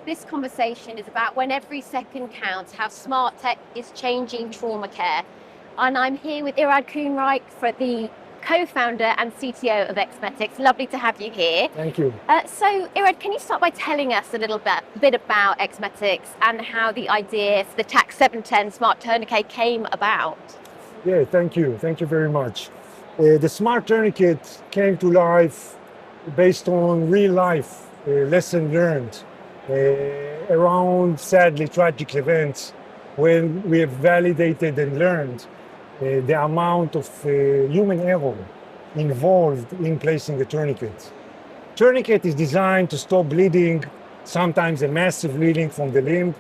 This conversation is about when every second counts, how smart tech is changing trauma care. And I'm here with Irad Kuhnreich, the co-founder and CTO of Xmetix. Lovely to have you here. Thank you. So Irad, can you start by telling us a little bit about Xmetix and how the idea for the TAC 710 smart tourniquet came about? Yeah, thank you. Thank you very much. The smart tourniquet came to life based on real life lesson learned around sadly tragic events when we have validated and learned the amount of human error involved in placing a tourniquet. Tourniquet is designed to stop bleeding, sometimes a massive bleeding from the limb.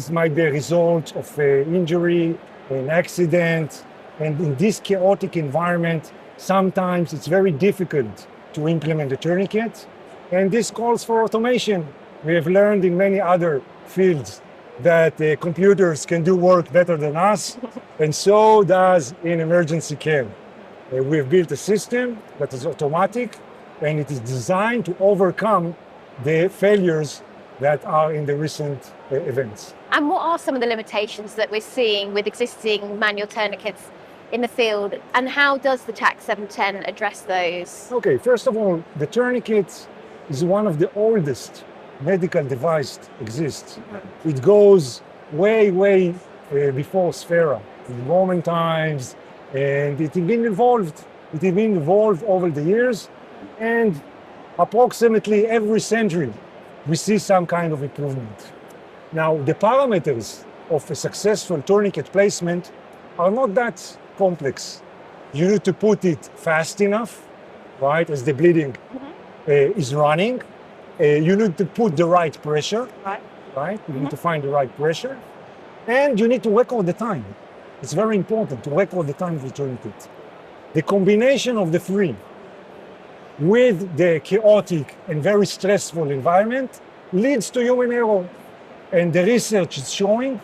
Might be a result of injury, an accident, and in this chaotic environment, sometimes it's very difficult to implement a tourniquet, and this calls for automation. We have learned in many other fields that computers can do work better than us, and so does in emergency care. We have built a system that is automatic, and it is designed to overcome the failures that are in the recent events. And what are some of the limitations that we're seeing with existing manual tourniquets in the field, and how does the TAC 710 address those? Okay, first of all, the tourniquet is one of the oldest medical devices exists. It goes way before Sphera, in Roman times, and it has been evolved. It has been evolved over the years, and approximately every century, we see some kind of improvement. Now, the parameters of a successful tourniquet placement are not that complex. You need to put it fast enough, right, as the bleeding is running. You need to put the right pressure, right? You need to find the right pressure. And you need to record the time. It's very important to record the time of the tourniquet. The combination of the three with the chaotic and very stressful environment leads to human error. And the research is showing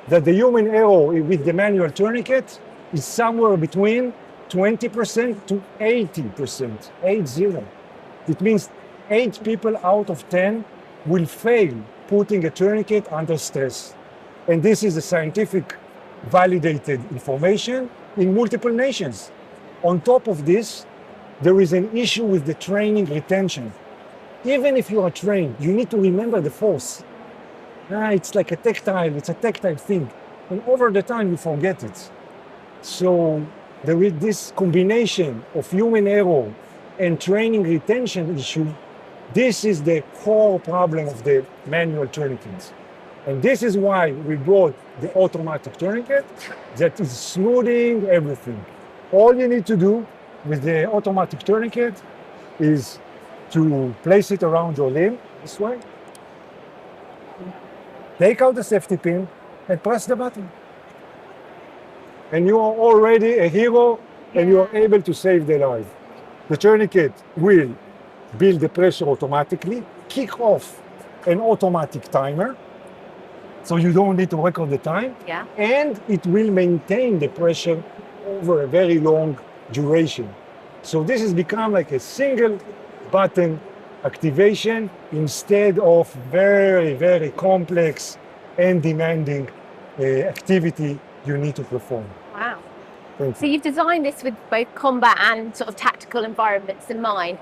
that the human error with the manual tourniquet is somewhere between 20% to 80%, 80. It means 8 people out of 10 will fail putting a tourniquet under stress. And this is a scientific validated information in multiple nations. On top of this, there is an issue with the training retention. Even if you are trained, you need to remember the force. It's like it's a tactile thing. And over the time, you forget it. So there is this combination of human error and training retention issue. This is the core problem of the manual tourniquets. And this is why we brought the automatic tourniquet that is smoothing everything. All you need to do with the automatic tourniquet is to place it around your limb this way, take out the safety pin and press the button. And you are already a hero and you are able to save their life. The tourniquet will build the pressure automatically, kick off an automatic timer, so you don't need to record the time, and it will maintain the pressure over a very long duration. So this has become like a single button activation instead of very complex and demanding activity you need to perform. Wow. So you've designed this with both combat and sort of tactical environments in mind.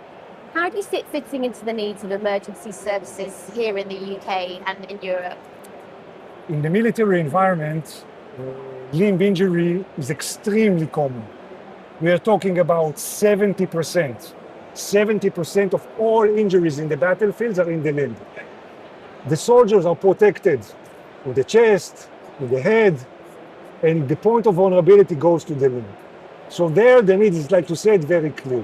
How do you see it fitting into the needs of emergency services here in the UK and in Europe? In the military environment, limb injury is extremely common. We are talking about 70%. 70% of all injuries in the battlefields are in the limb. The soldiers are protected in the chest, in the head, and the point of vulnerability goes to the limb. So there, the need is, like you said, very clear.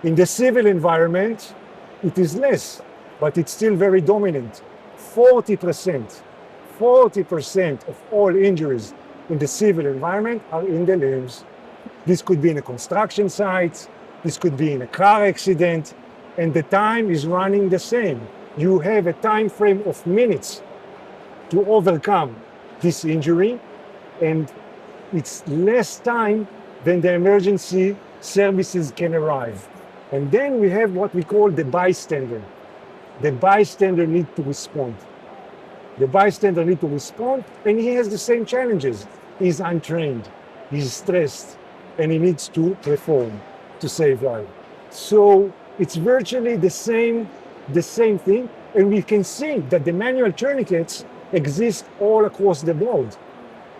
In the civil environment, it is less, but it's still very dominant. 40% of all injuries in the civil environment are in the limbs. This could be in a construction site, this could be in a car accident, and the time is running the same. You have a time frame of minutes to overcome this injury, and it's less time than the emergency services can arrive. And then we have what we call the bystander. the bystander needs to respond. The bystander needs to respond, and he has the same challenges. He's untrained, he's stressed, and he needs to perform to save life. So it's virtually the same thing, and we can see that the manual tourniquets exist all across the board.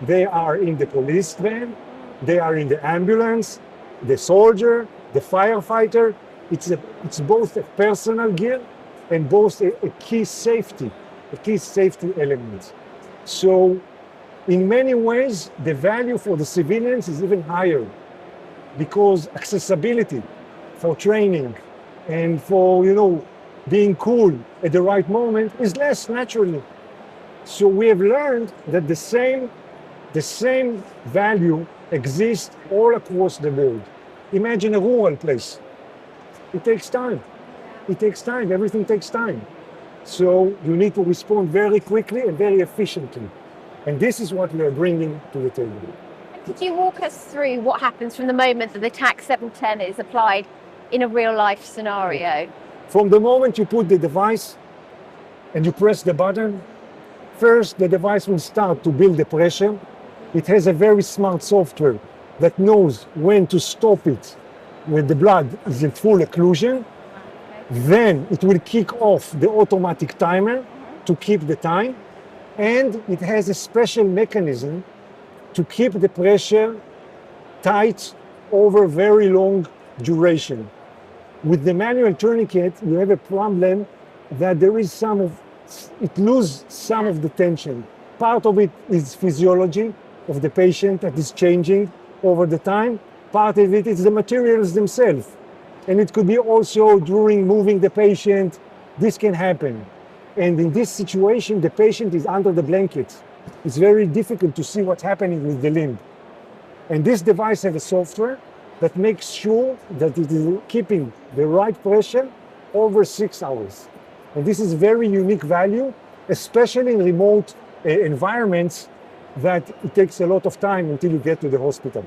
They are in the police van, they are in the ambulance, the soldier, the firefighter. It's both a personal gear and both a key safety element. So in many ways, the value for the civilians is even higher because accessibility for training and for, being cool at the right moment is less naturally. So we have learned that the same value exists all across the board. Imagine a rural place. It takes time. Everything takes time. So you need to respond very quickly and very efficiently. And this is what we are bringing to the table. Could you walk us through what happens from the moment that the TAC 710 is applied in a real life scenario? From the moment you put the device and you press the button, first the device will start to build the pressure. It has a very smart software that knows when to stop it when the blood is in full occlusion. Then it will kick off the automatic timer to keep the time. And it has a special mechanism to keep the pressure tight over very long duration. With the manual tourniquet, you have a problem that it loses some of the tension. Part of it is physiology of the patient that is changing over the time. Part of it is the materials themselves. And it could be also during moving the patient, this can happen. And in this situation, the patient is under the blanket. It's very difficult to see what's happening with the limb. And this device has a software that makes sure that it is keeping the right pressure over 6 hours. And this is very unique value, especially in remote environments that it takes a lot of time until you get to the hospital.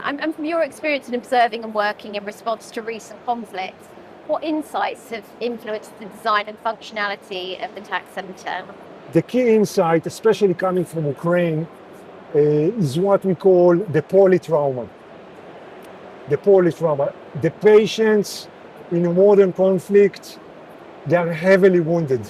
And from your experience in observing and working in response to recent conflicts, what insights have influenced the design and functionality of the TAC 710? The key insight, especially coming from Ukraine, is what we call the polytrauma. The patients in a modern conflict, they are heavily wounded.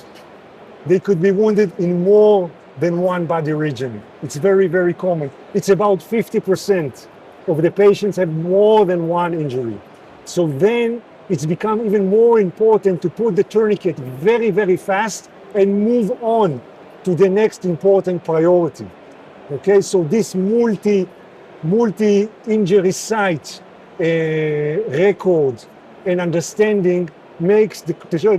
They could be wounded in more than one body region. It's very, very common. It's about 50% of the patients have more than one injury. So then it's become even more important to put the tourniquet very, very fast and move on to the next important priority. Okay, so this multi-injury site record and understanding makes the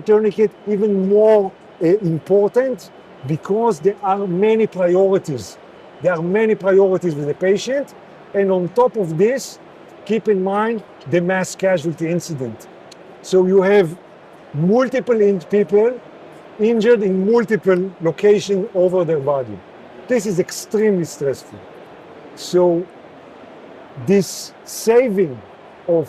tourniquet even more important because there are many priorities. There are many priorities with the patient. And on top of this, keep in mind the mass casualty incident. So you have multiple people injured in multiple locations over their body. This is extremely stressful. So this saving of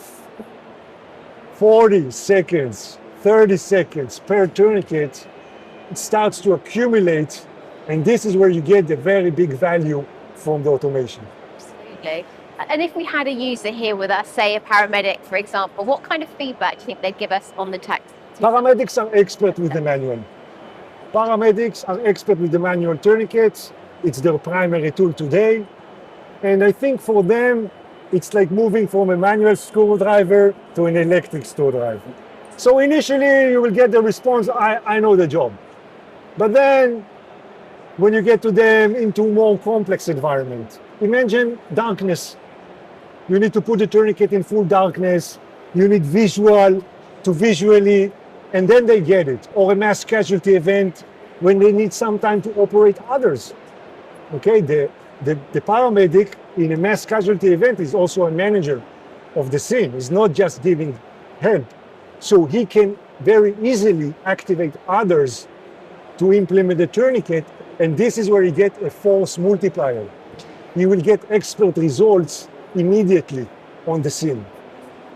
40 seconds, 30 seconds per tourniquet, it starts to accumulate, and this is where you get the very big value from the automation. Absolutely. And if we had a user here with us, say a paramedic, for example, what kind of feedback do you think they'd give us on the TAC? Paramedics are expert with the manual. Paramedics are expert with the manual tourniquets. It's their primary tool today. And I think for them, it's like moving from a manual screwdriver to an electric screwdriver. So initially you will get the response, I know the job. But then when you get to them into more complex environment, imagine darkness. You need to put the tourniquet in full darkness. You need visual to visually, and then they get it. Or a mass casualty event when they need some time to operate others. Okay, the paramedic in a mass casualty event is also a manager of the scene. He's not just giving help. So he can very easily activate others to implement the tourniquet, and this is where you get a force multiplier. You will get expert results immediately on the scene.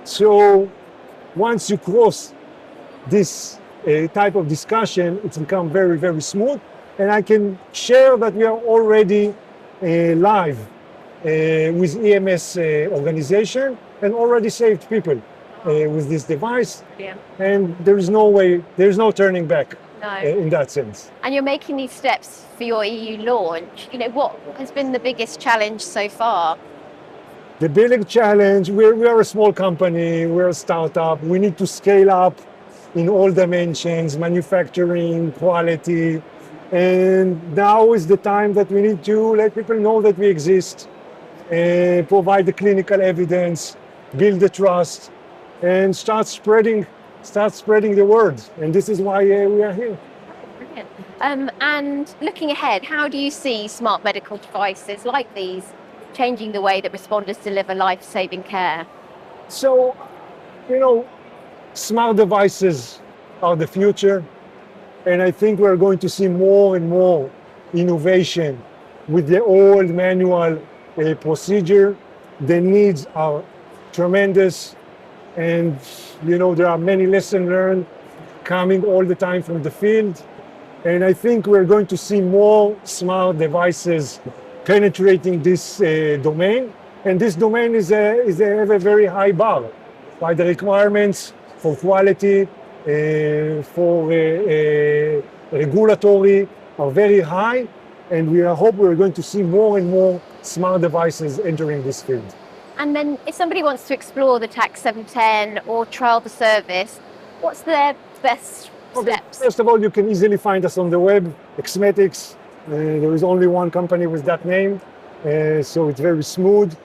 So once you cross this type of discussion, it's become very, very smooth. And I can share that we are already live with EMS organization and already saved people with this device. Yeah. And there is no way, there's no turning back in that sense. And you're making these steps for your EU launch. What has been the biggest challenge so far? The big challenge, we are a small company, we're a startup, we need to scale up in all dimensions, manufacturing, quality, and now is the time that we need to let people know that we exist, provide the clinical evidence, build the trust, and start spreading the word. And this is why we are here. Brilliant. And looking ahead, how do you see smart medical devices like these changing the way that responders deliver life-saving care? So, smart devices are the future, and I think we're going to see more and more innovation with the old manual procedure. The needs are tremendous, and there are many lessons learned coming all the time from the field, and I think we're going to see more smart devices penetrating this domain, and this domain have a very high bar by the requirements for quality, for regulatory are very high, and we hope we're going to see more and more smart devices entering this field. And then if somebody wants to explore the TAC 710 or trial the service, what's their best steps? First of all, you can easily find us on the web, Xmetix. There is only one company with that name, so it's very smooth.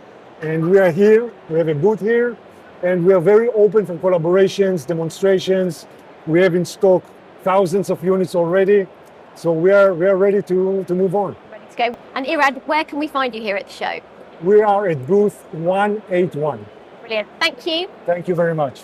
And we are here, we have a booth here, and we are very open for collaborations, demonstrations. We have in stock thousands of units already, so we are ready to move on. Ready to go. And Irad, where can we find you here at the show? We are at booth 181. Brilliant. Thank you. Thank you very much.